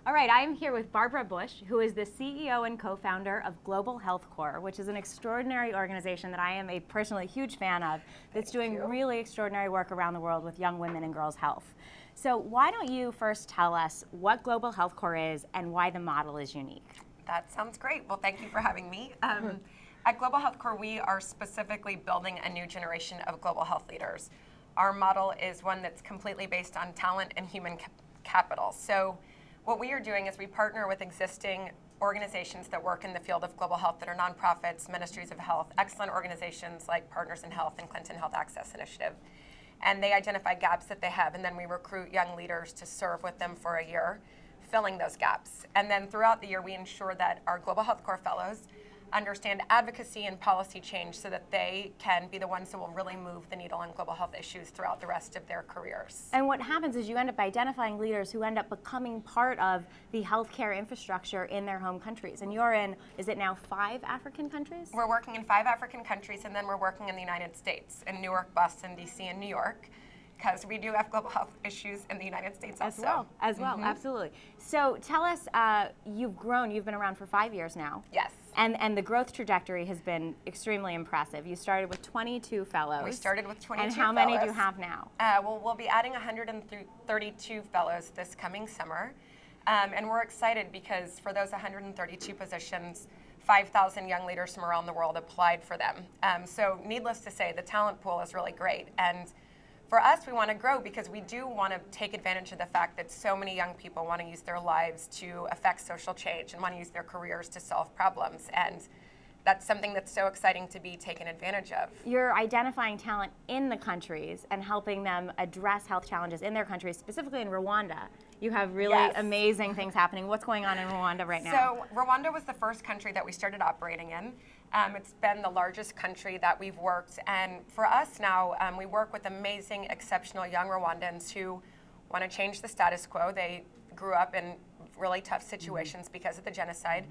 All right, I am here with Barbara Bush, who is the CEO and co-founder of Global Health Corps, which is an extraordinary organization that I am a personally huge fan of, that's doing really extraordinary work around the world with young women and girls' health. So why don't you first tell us what Global Health Corps is and why the model is unique? That sounds great. Well, thank you for having me. At Global Health Corps, we are specifically building a new generation of global health leaders. Our model is one that's completely based on talent and human capital. So what we are doing is we partner with existing organizations that work in the field of global health that are nonprofits, ministries of health, excellent organizations like Partners in Health and Clinton Health Access Initiative. And they identify gaps that they have, and then we recruit young leaders to serve with them for a year, filling those gaps. And then throughout the year, we ensure that our Global Health Corps fellows understand advocacy and policy change so that they can be the ones that will really move the needle on global health issues throughout the rest of their careers. And what happens is you end up identifying leaders who end up becoming part of the healthcare infrastructure in their home countries. And you're in, is it now 5 African countries? We're working in 5 African countries, and then we're working in the United States, in Newark, Boston, DC, and New York, because we do have global health issues in the United States also. As well, absolutely. So tell us, you've grown, you've been around for 5 years now. Yes. And the growth trajectory has been extremely impressive. You started with 22 fellows. We started with 22 fellows. And how many do you have now? Well, we'll be adding 132 fellows this coming summer. And we're excited because for those 132 positions, 5,000 young leaders from around the world applied for them. So needless to say, the talent pool is really great. And for us, we want to grow because we do want to take advantage of the fact that so many young people want to use their lives to affect social change and want to use their careers to solve problems. And that's something that's so exciting to be taken advantage of. You're identifying talent in the countries and helping them address health challenges in their countries, specifically in Rwanda. You have really amazing things happening. What's going on in Rwanda right now? So Rwanda was the first country that we started operating in. It's been the largest country that we've worked, and for us now, we work with amazing, exceptional young Rwandans who want to change the status quo. They grew up in really tough situations because of the genocide.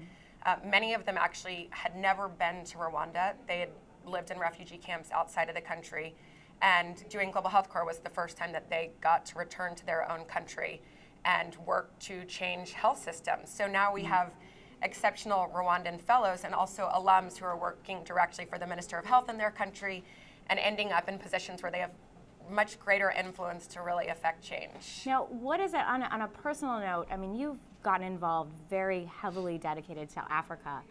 Many of them actually had never been to Rwanda. They had lived in refugee camps outside of the country, and doing Global Health Corps was the first time that they got to return to their own country and work to change health systems. So now we have exceptional Rwandan fellows and also alums who are working directly for the Minister of Health in their country and ending up in positions where they have much greater influence to really affect change. Now, what is it, on a personal note, I mean, you've gotten involved very heavily dedicated to Africa.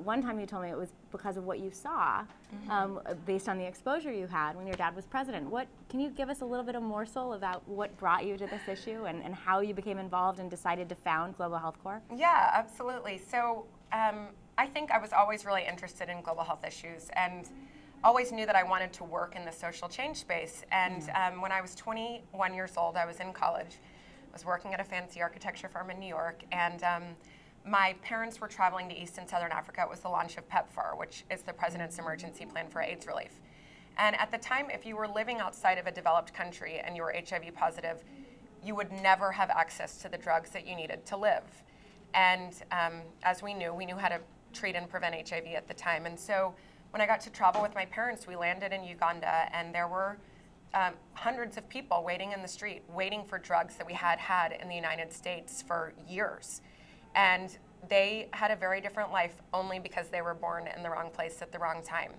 One time you told me it was because of what you saw, based on the exposure you had when your dad was president. Can you give us a little bit of morsel about what brought you to this issue and how you became involved and decided to found Global Health Corps? Yeah, absolutely. So I think I was always really interested in global health issues and always knew that I wanted to work in the social change space. And when I was 21 years old, I was in college. I was working at a fancy architecture firm in New York, and my parents were traveling to East and Southern Africa. It was the launch of PEPFAR, which is the President's Emergency Plan for AIDS Relief. And at the time, if you were living outside of a developed country and you were HIV positive, you would never have access to the drugs that you needed to live. And as we knew how to treat and prevent HIV at the time. And so when I got to travel with my parents, we landed in Uganda, and there were hundreds of people waiting in the street, waiting for drugs that we had in the United States for years. And they had a very different life only because they were born in the wrong place at the wrong time.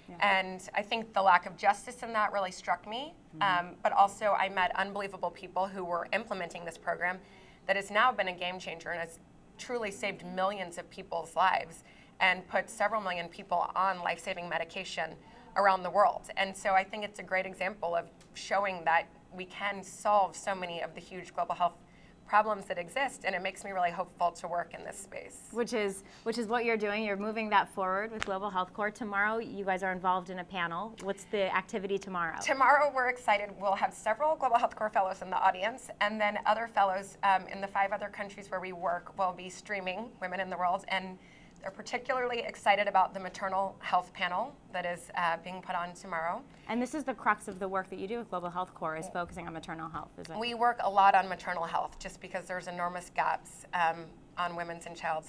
Yeah. And I think the lack of justice in that really struck me. But also I met unbelievable people who were implementing this program that has now been a game changer and has truly saved millions of people's lives and put several million people on life-saving medication around the world. And so I think it's a great example of showing that we can solve so many of the huge global health problems that exist, and it makes me really hopeful to work in this space. Which is what you're doing. You're moving that forward with Global Health Corps. Tomorrow, you guys are involved in a panel. What's the activity tomorrow? Tomorrow, we're excited. We'll have several Global Health Corps fellows in the audience, and then other fellows in the 5 other countries where we work will be streaming Women in the World, and they're particularly excited about the maternal health panel that is being put on tomorrow. And this is the crux of the work that you do with Global Health Corps, is focusing on maternal health, is it? We work a lot on maternal health just because there's enormous gaps on women's and child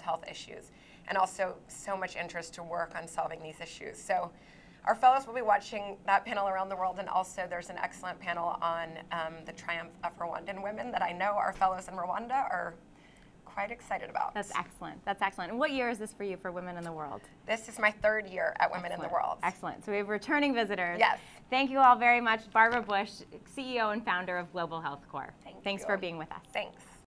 health issues, and also so much interest to work on solving these issues. So our fellows will be watching that panel around the world, and also there's an excellent panel on the triumph of Rwandan women that I know our fellows in Rwanda are quite excited about. That's excellent. That's excellent. And what year is this for you for Women in the World? This is my 3rd year at Women in the World. Excellent. So we have returning visitors. Yes. Thank you all very much. Barbara Bush, CEO and founder of Global Health Corps. Thanks for being with us. Thanks.